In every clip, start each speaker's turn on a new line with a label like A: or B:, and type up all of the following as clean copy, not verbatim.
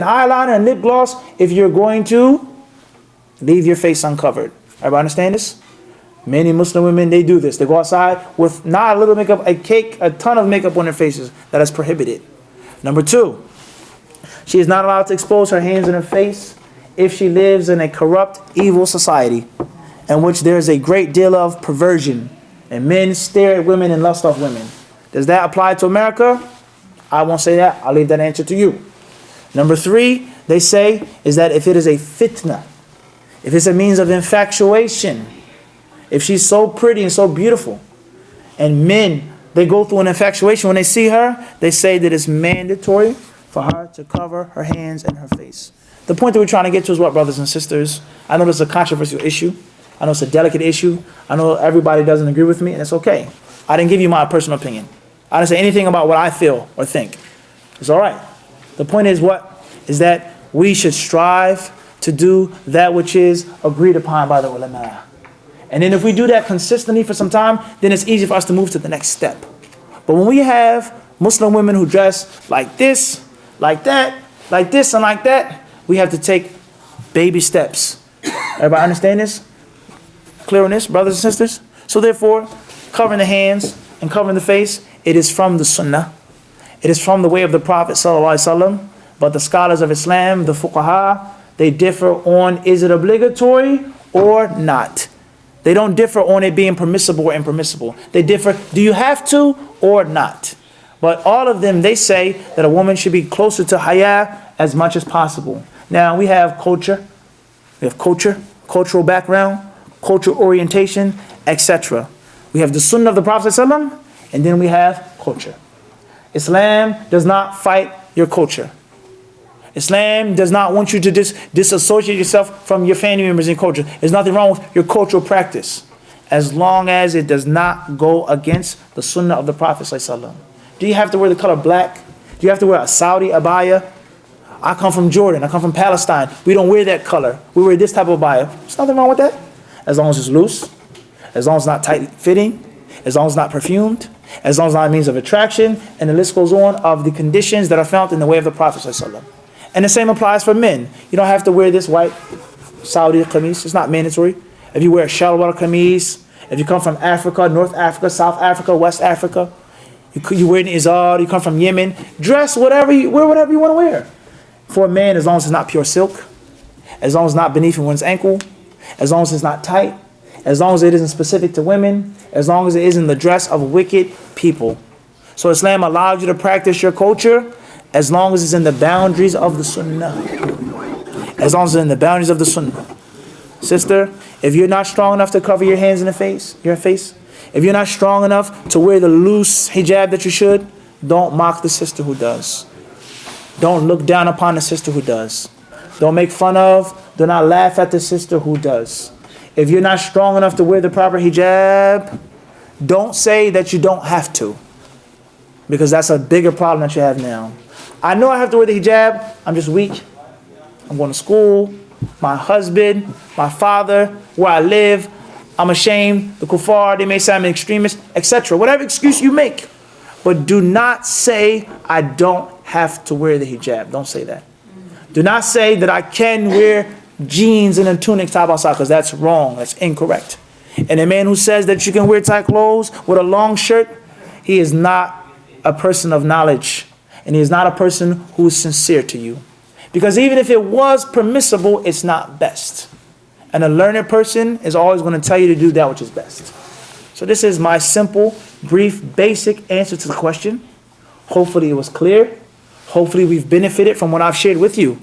A: eyeliner and lip gloss if you're going to leave your face uncovered. Everybody understand this? Many Muslim women, they do this. They go outside with not a little makeup, a ton of makeup on their faces. That is prohibited. Number 2, she is not allowed to expose her hands and her face if she lives in a corrupt, evil society in which there is a great deal of perversion and men stare at women and lust off women. Does that apply to America? I won't say that. I'll leave that answer to you. Number 3, they say, is that if it is a fitna, if it's a means of infatuation, if she's so pretty and so beautiful, and men, they go through an infatuation when they see her, they say that it's mandatory for her to cover her hands and her face. The point that we're trying to get to is what, brothers and sisters? I know this is a controversial issue. I know it's a delicate issue. I know everybody doesn't agree with me, and it's okay. I didn't give you my personal opinion. I didn't say anything about what I feel or think. It's all right. The point is what? Is that we should strive to do that which is agreed upon by the ulama. And then if we do that consistently for some time, then it's easy for us to move to the next step. But when we have Muslim women who dress like this, like that, like this and like that, we have to take baby steps. Everybody understand this? Clear on this, brothers and sisters? So therefore, covering the hands and covering the face, it is from the sunnah. It is from the way of the Prophet ﷺ. But the scholars of Islam, the fuqaha, they differ on is it obligatory or not. They don't differ on it being permissible or impermissible. They differ, do you have to or not? But all of them, they say that a woman should be closer to haya as much as possible. Now, we have culture, cultural background, cultural orientation, etc. We have the sunnah of the Prophet ﷺ, and then we have culture. Islam does not fight your culture. Islam does not want you to disassociate yourself from your family members and culture. There's nothing wrong with your cultural practice, as long as it does not go against the sunnah of the Prophet ﷺ. Do you have to wear the color black? Do you have to wear a Saudi abaya? I come from Jordan. I come from Palestine. We don't wear that color. We wear this type of abaya. There's nothing wrong with that. As long as it's loose, as long as it's not tight fitting, as long as it's not perfumed, as long as it's not a means of attraction, and the list goes on of the conditions that are found in the way of the Prophet ﷺ. And the same applies for men. You don't have to wear this white Saudi qamis. It's not mandatory. If you wear a shalwar qamis, if you come from Africa, North Africa, South Africa, West Africa, you wear an izar, you come from Yemen, dress whatever you want to wear. For a man, as long as it's not pure silk, as long as it's not beneath one's ankle, as long as it's not tight, as long as it isn't specific to women, as long as it isn't the dress of wicked people. So Islam allows you to practice your culture as long as it's in the boundaries of the sunnah. As long as it's in the boundaries of the sunnah. Sister, if you're not strong enough to cover your hands and your face, if you're not strong enough to wear the loose hijab that you should, don't mock the sister who does. Don't look down upon the sister who does. Don't make fun of, do not laugh at the sister who does. If you're not strong enough to wear the proper hijab, don't say that you don't have to, because that's a bigger problem that you have now. I know I have to wear the hijab. I'm just weak. I'm going to school. My husband, my father, where I live, I'm ashamed. The kuffar, they may say I'm an extremist, etc. Whatever excuse you make. But do not say I don't have to wear the hijab. Don't say that. Do not say that I can wear jeans and a tunic top outside, because that's wrong. That's incorrect. And a man who says that you can wear tight clothes with a long shirt, he is not a person of knowledge. And he is not a person who is sincere to you. Because even if it was permissible, it's not best. And a learned person is always going to tell you to do that which is best. So this is my simple, brief, basic answer to the question. Hopefully it was clear. Hopefully we've benefited from what I've shared with you.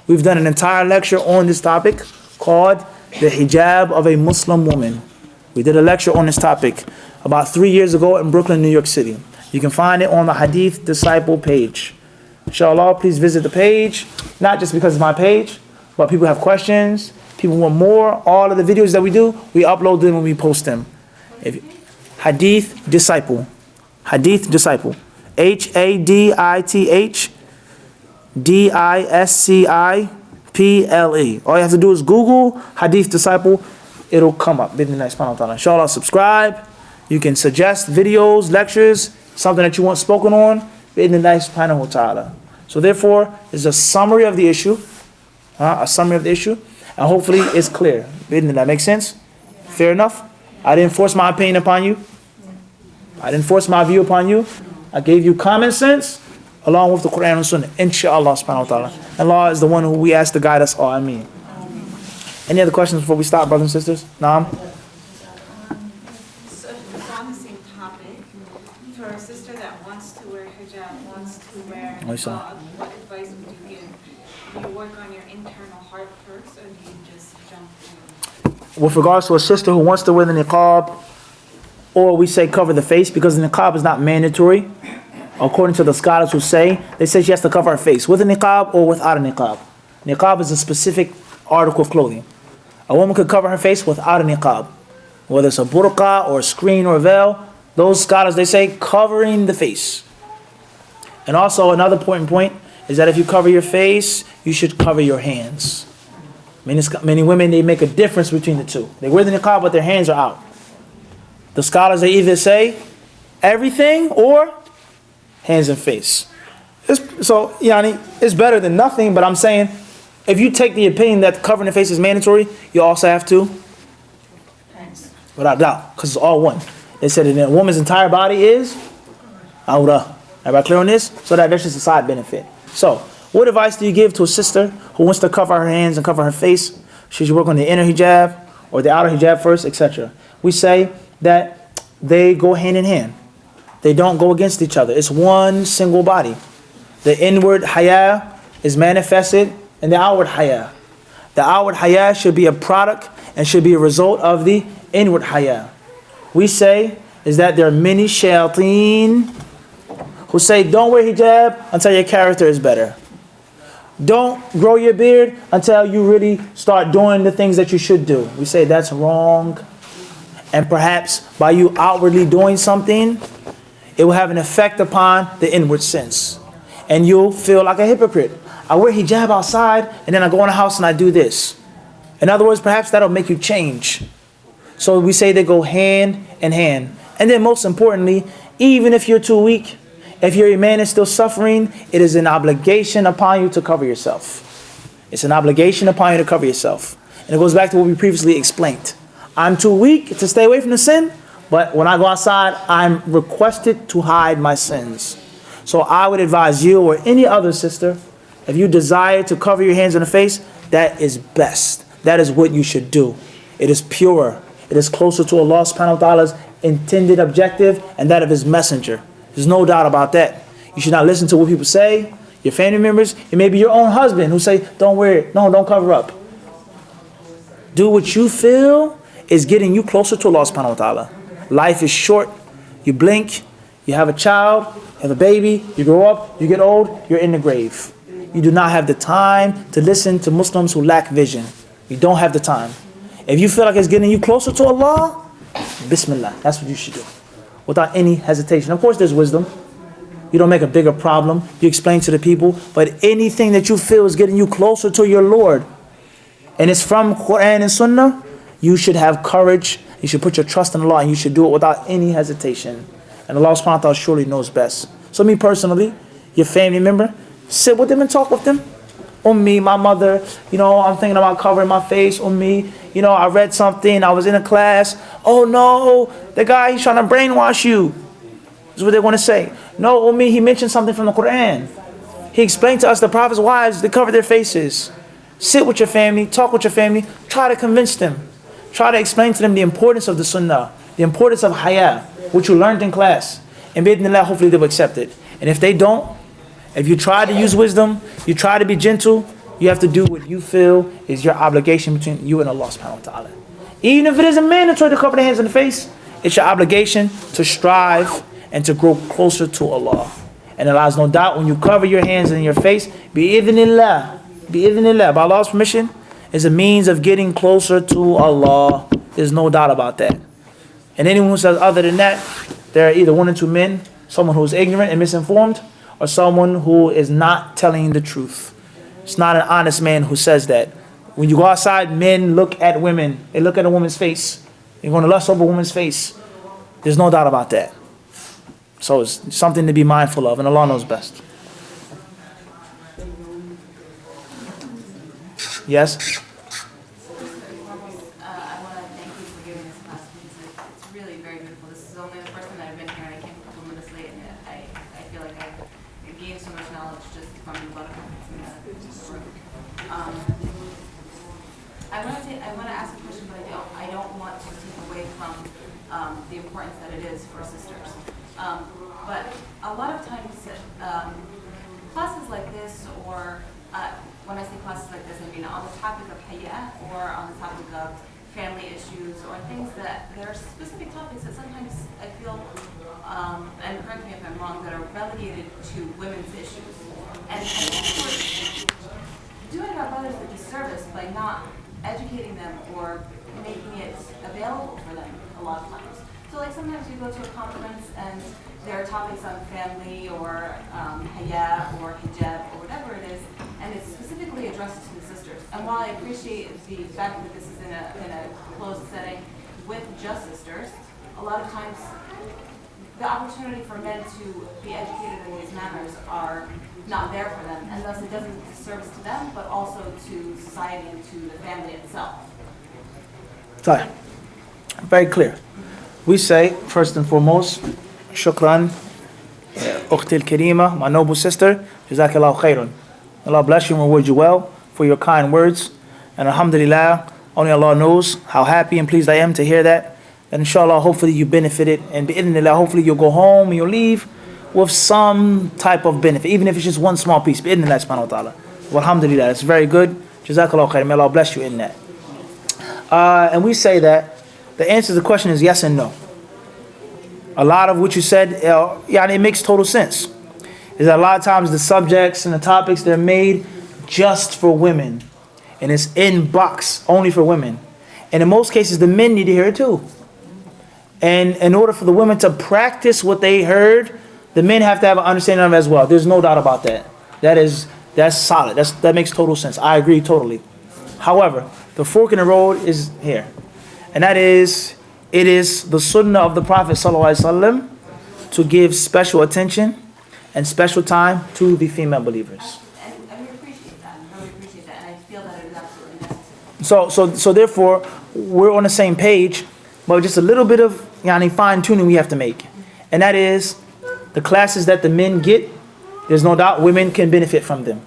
A: We've done an entire lecture on this topic called The Hijab of a Muslim Woman. We did a lecture on this topic about 3 years ago in Brooklyn, New York City. You can find it on the Hadith Disciple page. Inshallah, please visit the page. Not just because it's my page, but people have questions. People want more. All of the videos that we do, we upload them when we post them. Hadith Disciple. Hadith Disciple. HADITHDISCIPLE. All you have to do is Google Hadith Disciple. It'll come up. Inshallah, subscribe. You can suggest videos, lectures, something that you want spoken on. So therefore, it's a summary of the issue. A summary of the issue. And hopefully it's clear. Didn't that make sense? Fair enough? I didn't force my opinion upon you. I didn't force my view upon you. I gave you common sense along with the Quran and Sunnah. Inshallah subhanahu wa ta'ala. Allah is the one who we ask to guide us all. Ameen. Any other questions before we stop, brothers and sisters? Naam?
B: So on the same topic, for a sister that wants to wear hijab, wants to wear niqab, what advice would you give? Do you work on your internal heart first, or do you just jump in?
A: With regards to a sister who wants to wear the niqab, or we say cover the face, because the niqab is not mandatory, according to the scholars who say, they say she has to cover her face with a niqab or without a niqab. Niqab is a specific article of clothing. A woman could cover her face without a niqab, whether it's a burqa or a screen or a veil. Those scholars, they say covering the face. And also another important point is that if you cover your face, you should cover your hands. Many women, they make a difference between the two. They wear the niqab, but their hands are out. The scholars, they either say everything or hands and face. So, yani, it's better than nothing, but I'm saying, if you take the opinion that covering the face is mandatory, you also have to, without doubt, because it's all one. They said that a woman's entire body is awrah. Everybody clear on this? So that's just a side benefit. So, what advice do you give to a sister who wants to cover her hands and cover her face? Should you work on the inner hijab or the outer hijab first, etc.? We say that they go hand in hand. They don't go against each other. It's one single body. The inward haya is manifested in the outward haya. The outward haya should be a product and should be a result of the inward haya. We say is that there are many shayateen who say don't wear hijab until your character is better. Don't grow your beard until you really start doing the things that you should do. We say that's wrong. And perhaps by you outwardly doing something, it will have an effect upon the inward sense. And you'll feel like a hypocrite. I wear hijab outside and then I go in the house and I do this. In other words, perhaps that'll make you change. So we say they go hand in hand. And then most importantly, even if you're too weak, if your iman is still suffering, it is an obligation upon you to cover yourself. It's an obligation upon you to cover yourself. And it goes back to what we previously explained. I'm too weak to stay away from the sin, but when I go outside, I'm requested to hide my sins. So I would advise you or any other sister, if you desire to cover your hands and the face, that is best. That is what you should do. It is pure. It is closer to Allah subhanahu wa ta'ala's intended objective and that of His messenger. There's no doubt about that. You should not listen to what people say, your family members, it may be your own husband who say, don't wear it. No, don't cover up. Do what you feel is getting you closer to Allah subhanahu wa ta'ala. Life is short. You blink, you have a child, you have a baby, you grow up, you get old, you're in the grave. You do not have the time to listen to Muslims who lack vision. You don't have the time. If you feel like it's getting you closer to Allah, Bismillah, that's what you should do. Without any hesitation. Of course there's wisdom. You don't make a bigger problem. You explain to the people. But anything that you feel is getting you closer to your Lord, and it's from Quran and Sunnah, you should have courage. You should put your trust in Allah and you should do it without any hesitation. And Allah subhanahu wa ta'ala surely knows best. So me personally, your family member, sit with them and talk with them. Ummi, my mother, I'm thinking about covering my face. Ummi, I read something, I was in a class. Oh no, the guy, he's trying to brainwash you. That's what they want to say. No, Ummi, he mentioned something from the Quran. He explained to us the Prophet's wives, they cover their faces. Sit with your family, talk with your family, try to convince them. Try to explain to them the importance of the Sunnah, the importance of Haya, which you learned in class. And bi'idhnillah, hopefully they will accept it. And if they don't, if you try to use wisdom, you try to be gentle, you have to do what you feel is your obligation between you and Allah subhanahu wa ta'ala. Even if it isn't mandatory to cover the hands and the face, it's your obligation to strive and to grow closer to Allah. And there's no doubt when you cover your hands and your face, bi'idhnillah, by Allah's permission, is a means of getting closer to Allah. There's no doubt about that. And anyone who says other than that, there are either one or two men, someone who is ignorant and misinformed, or someone who is not telling the truth. It's not an honest man who says that. When you go outside, men look at women. They look at a woman's face. You're going to lust over a woman's face. There's no doubt about that. So it's something to be mindful of, and Allah knows best. Yes?
C: First and foremost, I want to thank you for giving this class because it's really very beautiful. This is only the first time that I've been here, and I came a couple minutes late, and I feel like I've gained so much knowledge just from the lot of comments in the room. I want to ask a question, but I don't want to take away from the importance that it is for sisters. But a lot of times, classes like this, or when I say classes like this, I mean on the topic of hayya, or on the topic of family issues, or things that there are specific topics that sometimes I feel, and correct me if I'm wrong, that are relegated to women's issues. And I think we're doing our brothers a disservice by not educating them or making it available for them a lot of times. So like sometimes you go to a conference and there are topics on family or hayya or hijab or whatever it is, and it's specifically addressed to the sisters. And while I appreciate the fact that this is in a closed setting with just sisters, a lot of times the opportunity for men to be educated in these matters are not there for them, and thus it doesn't disservice to them, but also to society and to the family itself.
A: Right. Very clear. We say, first and foremost, shukran, ukhti al-karima, my noble sister, jazakallahu khairun. Allah bless you and reward you well for your kind words. And alhamdulillah, only Allah knows how happy and pleased I am to hear that. And inshallah, hopefully you benefited. And bi'idhnillah, hopefully you'll go home and you'll leave with some type of benefit, even if it's just one small piece. Bi'idhnillah subhanahu wa ta'ala. Well, alhamdulillah, it's very good. Jazakallahu khairun. May Allah bless you in that. And we say that the answer to the question is yes and no. A lot of what you said, it makes total sense. Is that a lot of times the subjects and the topics, they're made just for women. And it's in box only for women. And in most cases, the men need to hear it too. And in order for the women to practice what they heard, the men have to have an understanding of it as well. There's no doubt about that. That's solid. That makes total sense. I agree totally. However, the fork in the road is here. And that is, it is the sunnah of the Prophet ﷺ to give special attention and special time to the female believers.
C: And we appreciate that. I really appreciate that. And I feel that it is absolutely necessary.
A: So therefore, we're on the same page, but just a little bit of fine tuning we have to make. And that is the classes that the men get, there's no doubt women can benefit from them.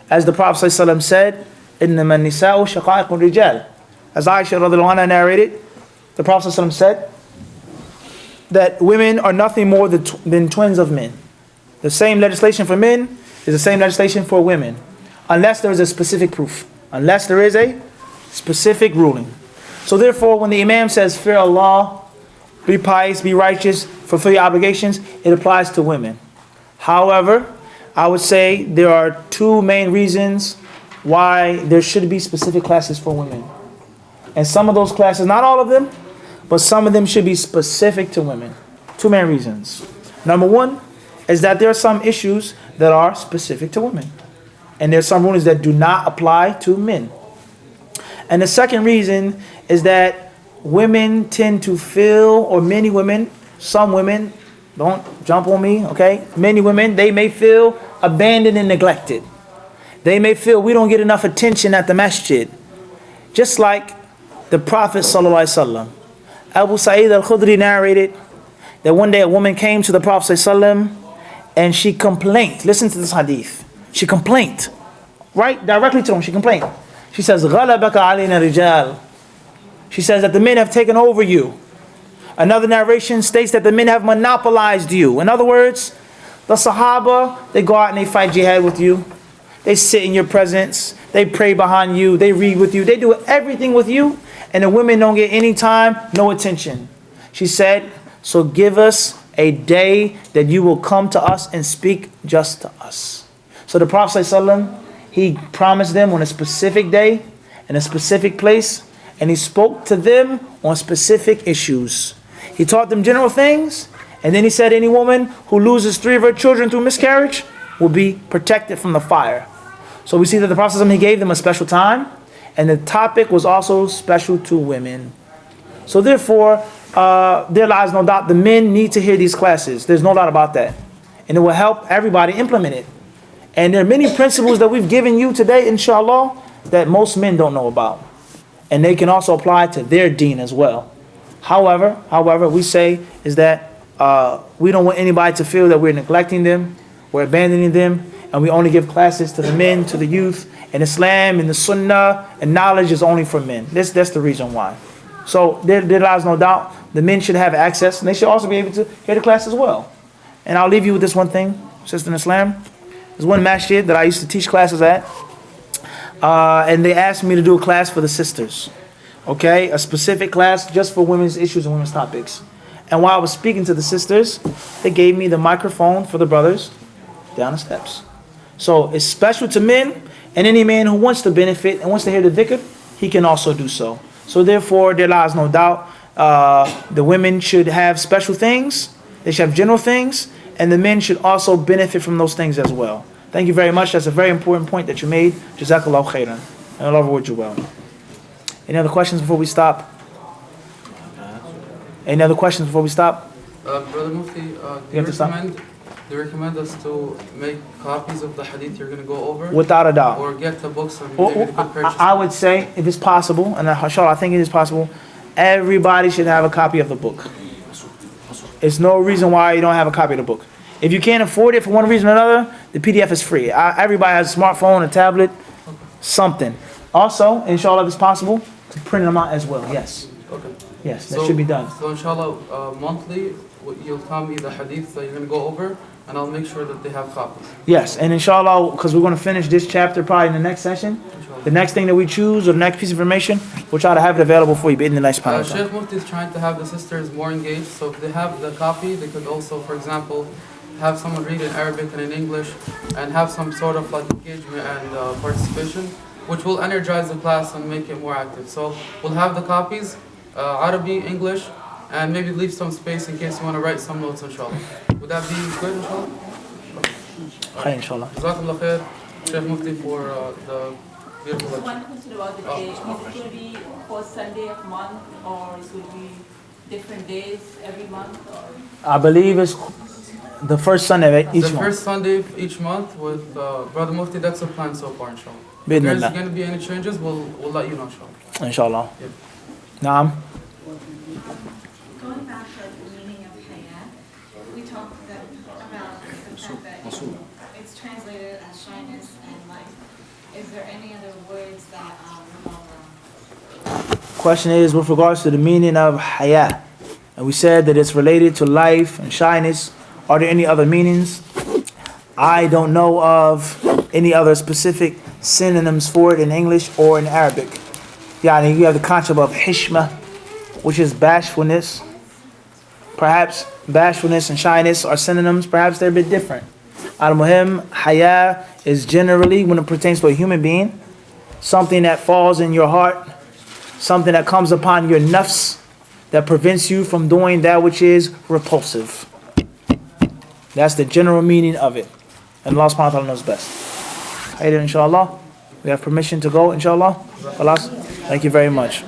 A: As the Prophet ﷺ said, إِنَّمَا النِّسَاءُ شَقَائِقُ الرِّجَالِ. As Aisha radiallahu anha narrated, the Prophet ﷺ said that women are nothing more than twins of men. The same legislation for men is the same legislation for women, unless there is a specific proof, unless there is a specific ruling. So therefore, when the Imam says, fear Allah, be pious, be righteous, fulfill your obligations, it applies to women. However, I would say there are two main reasons why there should be specific classes for women. And some of those classes, not all of them, but some of them should be specific to women. Two main reasons. Number one is that there are some issues that are specific to women. And there are some rulings that do not apply to men. And the second reason is that women tend to feel, or many women, some women, don't jump on me, okay? Many women, they may feel abandoned and neglected. They may feel we don't get enough attention at the masjid. Just like the Prophet ﷺ. Abu Sa'id al-Khudri narrated that one day a woman came to the Prophet ﷺ and she complained. Listen to this hadith. She complained. Right? Directly to him, she complained. She says, غَلَبَكَ عَلَيْنَا رِجَالٍ. She says that the men have taken over you. Another narration states that the men have monopolized you. In other words, the Sahaba, they go out and they fight jihad with you. They sit in your presence. They pray behind you. They read with you. They do everything with you. And the women don't get any time, no attention. She said, so give us a day that you will come to us and speak just to us. So the Prophet ﷺ, he promised them on a specific day, in a specific place, and he spoke to them on specific issues. He taught them general things, and then he said any woman who loses 3 of her children through miscarriage will be protected from the fire. So we see that the Prophet ﷺ, he gave them a special time, and the topic was also special to women. So therefore, there lies no doubt the men need to hear these classes. There's no doubt about that. And it will help everybody implement it. And there are many principles that we've given you today, inshallah, that most men don't know about. And they can also apply to their deen as well. However, we say is that we don't want anybody to feel that we're neglecting them, we're abandoning them, and we only give classes to the men, to the youth, and Islam and the Sunnah and knowledge is only for men. That's the reason why. So there lies no doubt the men should have access, and they should also be able to hear the class as well. And I'll leave you with this one thing, sister in Islam. There's one masjid that I used to teach classes at, and they asked me to do a class for the sisters. Okay, a specific class just for women's issues and women's topics. And while I was speaking to the sisters, they gave me the microphone for the brothers down the steps. So it's special to men, and any man who wants to benefit and wants to hear the dhikr, he can also do so. So therefore, there lies no doubt the women should have special things, they should have general things, and the men should also benefit from those things as well. Thank you very much. That's a very important point that you made. Jazakallahu khairan. And Allah reward you well. Any other questions before we stop? Any other questions before we stop?
D: Brother Mufti, do you recommend us to make copies of the hadith you're going to go over?
A: Without a doubt.
D: Or get the books and maybe we could purchase
A: I would say, if it's possible, and inshallah I think it is possible, everybody should have a copy of the book. There's no reason why you don't have a copy of the book. If you can't afford it for one reason or another, the PDF is free. Everybody has a smartphone, a tablet, something. Also, inshallah, if it's possible, to print them out as well. Yes.
D: Okay.
A: Yes, that should be done.
D: So inshallah, monthly, you'll tell me the hadith that you're going to go over, and I'll make sure that they have copies.
A: Yes, and inshallah, because we're going to finish this chapter probably in the next session, the next thing that we choose or the next piece of information, we'll try to have it available for you in the next panel.
D: Sheikh Mufti is trying to have the sisters more engaged, so if they have the copy, they could also, for example, have someone read in Arabic and in English, and have some sort of like engagement and participation, which will energize the class and make it more active. So we'll have the copies, Arabic, English, and maybe leave some space in case you want to write some notes, inshallah. Would that be good, inshallah?
A: Khair, inshallah.
D: Jazakallah khair, Sheikh Mufti, for the beautiful lecture.
C: One question about the day. Is it going to be first Sunday of month, or is it going to be different days every month? Or?
A: I believe it's the first Sunday of each month.
D: The first Sunday of each month with Brother Mufti, that's the plan so far, inshallah. If
A: Bidnillah.
D: there's going to be any changes, we'll let you know, inshallah.
A: Inshallah.
D: Yeah.
A: Naam.
B: Going back to the meaning of hayat, we talked about the fact that it's translated as shyness and life. Is there any other words that revolve around?
A: Question is with regards to the meaning of haya. And we said that it's related to life and shyness. Are there any other meanings? I don't know of any other specific synonyms for it in English or in Arabic. Yani you have the concept of hishma, which is bashfulness. Perhaps bashfulness and shyness are synonyms. Perhaps they're a bit different. Al-Muhim, haya is generally, when it pertains to a human being, something that falls in your heart, something that comes upon your nafs, that prevents you from doing that which is repulsive. That's the general meaning of it. And Allah subhanahu wa ta'ala knows best. Inshallah. We have permission to go, inshallah. Thank you very much.